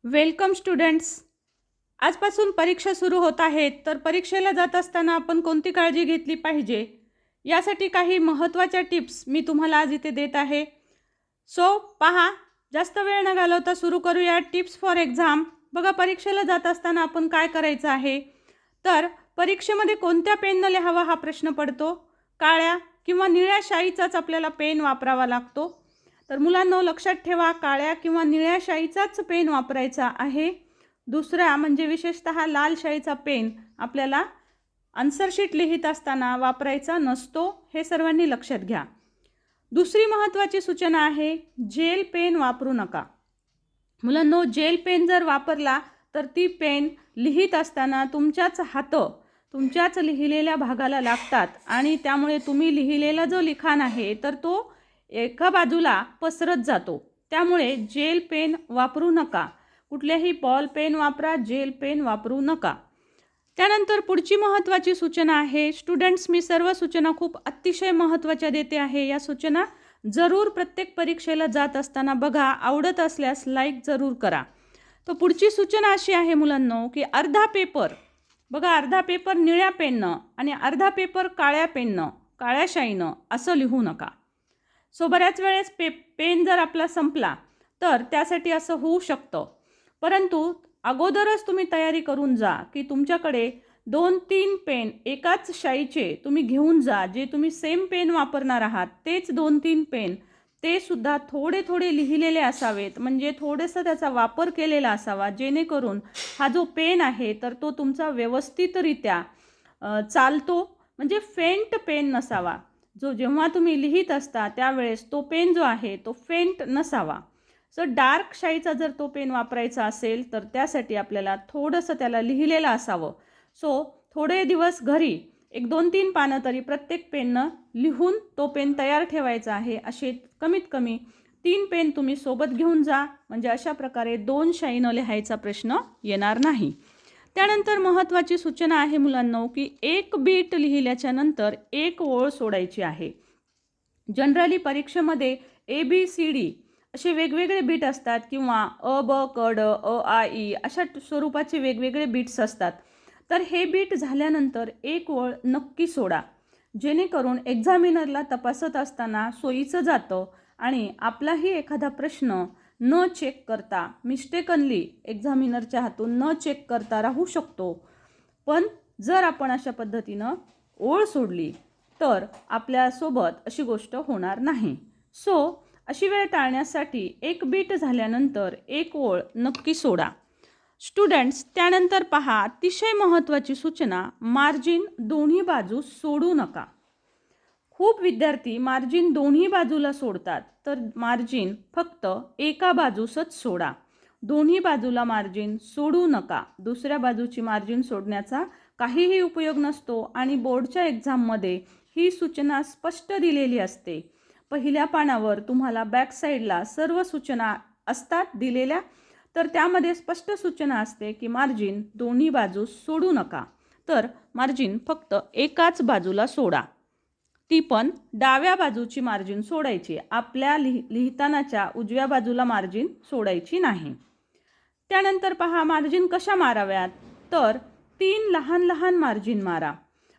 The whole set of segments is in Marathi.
Welcome students. आजपासून परीक्षा सुरू होत आहेत, तर परीक्षेला जात असताना आपण कोणती काळजी घेतली पाहिजे यासाठी काही महत्त्वाच्या टिप्स मी तुम्हाला आज इथे देत आहे. सो पहा, जास्त वेळ न घालवता सुरू करूया टिप्स फॉर एक्झाम. बघा, परीक्षेला जात असताना आपण काय करायचं आहे, तर परीक्षेमध्ये कोणत्या पेननं लिहावा हा प्रश्न पडतो. काळ्या किंवा निळ्या शाईचाच आपल्याला पेन वापरावा लागतो. तर मुलांनो, लक्षात ठेवा, काळ्या किंवा निळ्या शाईचाच पेन वापरायचा आहे. दुसरा म्हणजे विशेषतः लाल शाईचा पेन आपल्याला आन्सरशीट लिहित असताना वापरायचा नसतो, हे सर्वांनी लक्षात घ्या. दुसरी महत्त्वाची सूचना आहे, जेल पेन वापरू नका. मुलांनो, जेल पेन जर वापरला तर ती पेन लिहित असताना तुमच्याच लिहिलेल्या भागाला लागतात आणि त्यामुळे तुम्ही लिहिलेला जो लिखाण आहे तर तो एका बाजूला पसरत जातो. त्यामुळे जेल पेन वापरू नका. कुठल्याही बॉल पेन वापरा, जेल पेन वापरू नका. त्यानंतर पुढची महत्त्वाची सूचना आहे, स्टुडंट्स, मी सर्व सूचना खूप अतिशय महत्त्वाच्या देते आहे. या सूचना जरूर प्रत्येक परीक्षेला जात असताना बघा. आवडत असल्यास लाईक जरूर करा. तर पुढची सूचना अशी आहे मुलांनो, की अर्धा पेपर बघा, अर्धा पेपर निळ्या पेननं आणि अर्धा पेपर काळ्या पेननं, काळ्या शाईनं असं लिहू नका. सो बऱ्याच वेळेस पेन जर आपला संपला तर त्यासाठी असं होऊ शकतं. परंतु अगोदरच तुम्ही तयारी करून जा की तुमच्याकडे 2-3 पेन एकाच शाईचे तुम्ही घेऊन जा. जे तुम्ही सेम पेन वापरणार आहात तेच 2-3 पेन, ते सुद्धा थोडे थोडे लिहिलेले असावेत, म्हणजे थोडंसं त्याचा वापर केलेला असावा, जेणेकरून हा जो पेन आहे तर तो तुमचा व्यवस्थितरित्या चालतो. म्हणजे फेंट पेन नसावा. जेव्हा तुम्ही लिहित असता त्यावेळेस तो पेन जो आहे तो फेंट नसावा. सो डार्क शाईचा जर तो पेन वापरायचा असेल तर त्यासाठी आपल्याला थोडंसं त्याला लिहिलेलं असावं. सो थोडे दिवस घरी 1-2-3 पानं तरी प्रत्येक पेननं लिहून तो पेन तयार ठेवायचा आहे. असे कमीत कमी 3 पेन तुम्ही सोबत घेऊन जा, म्हणजे अशा प्रकारे 2 शाईनं लिहायचा प्रश्न येणार नाही. त्यानंतर महत्त्वाची सूचना आहे मुलांनो, की एक बीट लिहिल्याच्या नंतर एक ओळ सोडायची आहे. जनरली परीक्षेमध्ये ABCD असे वेगवेगळे बीट असतात किंवा अ ब क ड अ आ इ अशा स्वरूपाचे वेगवेगळे बीट्स असतात. तर हे बीट झाल्यानंतर एक ओळ नक्की सोडा, जेणेकरून एक्झामिनरला तपासत असताना सोयीचं जातं आणि आपलाही एखादा प्रश्न न चेक करता, मिस्टेकनली एक्झामिनरच्या हातून न चेक करता राहू शकतो. पण जर आपण अशा पद्धतीनं ओळ सोडली तर आपल्यासोबत अशी गोष्ट होणार नाही. सो अशी वेळ टाळण्यासाठी एक बीट झाल्यानंतर एक ओळ नक्की सोडा. स्टुडंट्स, त्यानंतर पहा, अतिशय महत्त्वाची सूचना, मार्जिन दोन्ही बाजू सोडू नका. खूप विद्यार्थी मार्जिन दोन्ही बाजूला सोडतात, तर मार्जिन फक्त एका बाजूसच सोडा. दोन्ही बाजूला मार्जिन सोडू नका. दुसऱ्या बाजूची मार्जिन सोडण्याचा काहीही उपयोग नसतो आणि बोर्डच्या एक्झाममध्ये ही सूचना स्पष्ट दिलेली असते. पहिल्या पानावर तुम्हाला बॅक साईडला सर्व सूचना असतात दिलेल्या, तर त्यामध्ये स्पष्ट सूचना असते की मार्जिन दोन्ही बाजू सोडू नका. तर मार्जिन फक्त एकाच बाजूला सोडा, ती पण डाव्या बाजूची मार्जिन सोडायची. आपल्या लिहितानाच्या उजव्या बाजूला मार्जिन सोडायची नाही. त्यानंतर पहा, मार्जिन कशा माराव्यात, तर 3 लहान लहान मार्जिन मारा.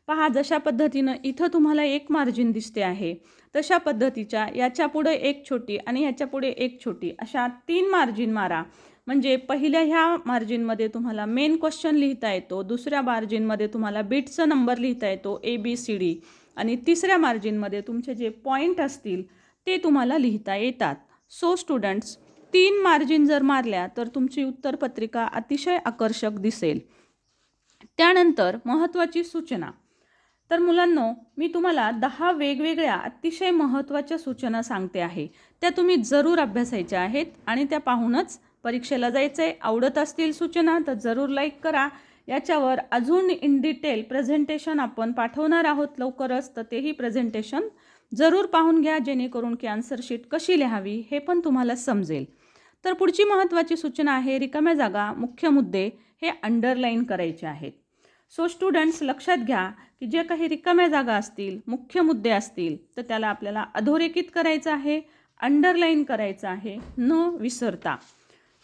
पहा, जशा पद्धतीनं इथं तुम्हाला एक मार्जिन दिसते आहे, तशा पद्धतीच्या याच्या पुढे एक छोटी आणि याच्या पुढे एक छोटी, अशा 3 मार्जिन मारा. म्हणजे पहिल्या ह्या मार्जिनमध्ये तुम्हाला मेन क्वेश्चन लिहिता येतो, दुसऱ्या मार्जिनमध्ये तुम्हाला बीटचा नंबर लिहिता येतो ABCD, आणि तिसऱ्या मार्जिनमध्ये तुमचे जे पॉईंट असतील ते तुम्हाला लिहिता येतात. सो स्टुडंट्स, 3 मार्जिन जर मारल्या तर तुमची उत्तरपत्रिका अतिशय आकर्षक दिसेल. त्यानंतर महत्त्वाची सूचना, तर मुलांनो, मी तुम्हाला 10 वेगवेगळ्या अतिशय महत्त्वाच्या सूचना सांगते आहे. त्या तुम्ही जरूर अभ्यासायच्या आहेत आणि त्या पाहूनच परीक्षेला जायचं आहे. आवडत असतील सूचना तर जरूर लाईक करा. याच्यावर अजून इन डिटेल प्रेझेंटेशन आपण पाठवणार आहोत लवकरच, तर तेही प्रेझेंटेशन जरूर पाहून घ्या, जेणेकरून की आन्सर शीट कशी लिहावी हे पण तुम्हाला समजेल. तर पुढची महत्त्वाची सूचना आहे, रिकाम्या जागा, मुख्य मुद्दे हे अंडरलाईन करायचे आहेत. सो स्टुडंट्स, लक्षात घ्या की जे काही रिकाम्या जागा असतील, मुख्य मुद्दे असतील, तर त्याला आपल्याला अधोरेखित करायचं आहे, अंडरलाईन करायचं आहे, न विसरता.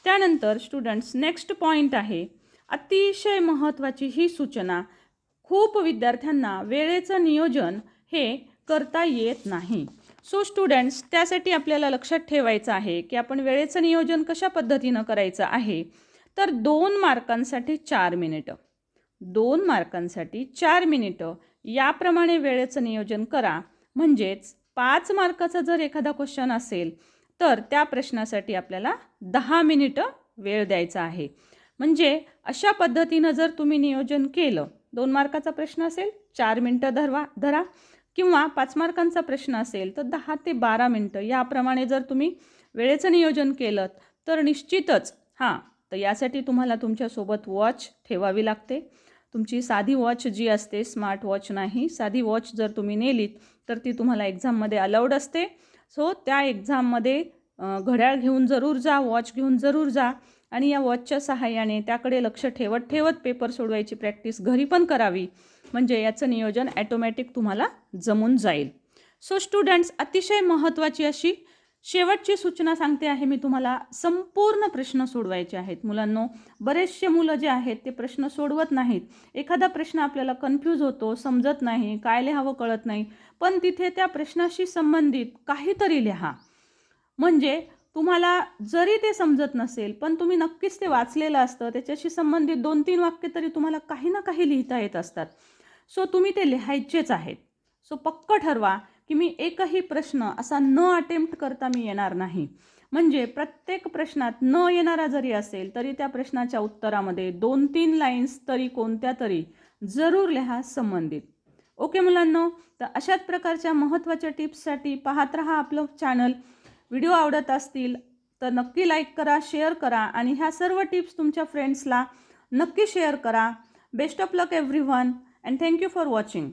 त्यानंतर स्टुडंट्स नेक्स्ट पॉईंट आहे, अतिशय महत्त्वाची ही सूचना, खूप विद्यार्थ्यांना वेळेचं नियोजन हे करता येत नाही. सो स्टुडंट्स, त्यासाठी आपल्याला लक्षात ठेवायचं आहे की आपण वेळेचं नियोजन कशा पद्धतीनं करायचं आहे. तर 2 मार्कांसाठी 4 मिनिटं, 2 मार्कांसाठी 4 मिनिटं याप्रमाणे वेळेचं नियोजन करा. म्हणजेच 5 मार्काचा जर एखादा क्वेश्चन असेल तर त्या प्रश्नासाठी आपल्याला 10 मिनिटं वेळ द्यायचा आहे. म्हणजे अशा पद्धतीनं जर तुम्ही नियोजन केलं, 2 मार्काचा प्रश्न असेल 4 मिनिटं धरा किंवा 5 मार्कांचा प्रश्न असेल तर 10 ते 12 मिनिटं याप्रमाणे जर तुम्ही वेळेचं नियोजन केलं तर निश्चितच तर यासाठी तुम्हाला तुमच्यासोबत वॉच ठेवावी लागते. तुमची साधी वॉच जी असते, स्मार्ट वॉच नाही, साधी वॉच जर तुम्ही नेलीत तर ती तुम्हाला एक्झाममध्ये अलाउड असते. सो त्या एक्झाममध्ये घड्याळ घेऊन जरूर जा, वॉच घेऊन जरूर जा आणि या वॉचच्या सहाय्याने त्याकडे लक्ष ठेवत ठेवत पेपर सोडवायची प्रॅक्टिस घरी पण करावी. म्हणजे याचं नियोजन ॲटोमॅटिक तुम्हाला जमून जाईल. सो स्टुडंट्स, अतिशय महत्त्वाची अशी शेवटची सूचना सांगते आहे मी तुम्हाला, संपूर्ण प्रश्न सोडवायचे आहेत. मुलांनो, बरेचसे मुलं जे आहेत ते प्रश्न सोडवत नाहीत. एखादा प्रश्न आपल्याला कन्फ्यूज होतो, समजत नाही, काय लिहावं कळत नाही, पण तिथे त्या प्रश्नाशी संबंधित काहीतरी लिहा. म्हणजे तुम्हाला जरी ते समजत नसेल पण तुम्ही नक्कीच ते वाचलेलं असतं, त्याच्याशी संबंधित 2-3 वाक्य तरी तुम्हाला काही ना काही लिहिता येत असतात. सो तुम्ही ते लिहायचेच आहेत. सो पक्क ठरवा की मी एकही प्रश्न असा न अटेम्प्ट करता मी येणार नाही. म्हणजे प्रत्येक प्रश्नात न येणारा जरी असेल तरी त्या प्रश्नाच्या उत्तरामध्ये 2-3 लाईन्स तरी कोणत्या तरी जरूर लिहा संबंधित. ओके मुलांनो, तर अशाच प्रकारच्या महत्त्वाच्या टिप्ससाठी पाहत राहा आपलं चॅनल. व्हिडिओ आवडत असतील तर नक्की लाईक करा, शेअर करा आणि ह्या सर्व टिप्स तुमच्या फ्रेंड्सला नक्की शेअर करा. Best of luck everyone and thank you for watching.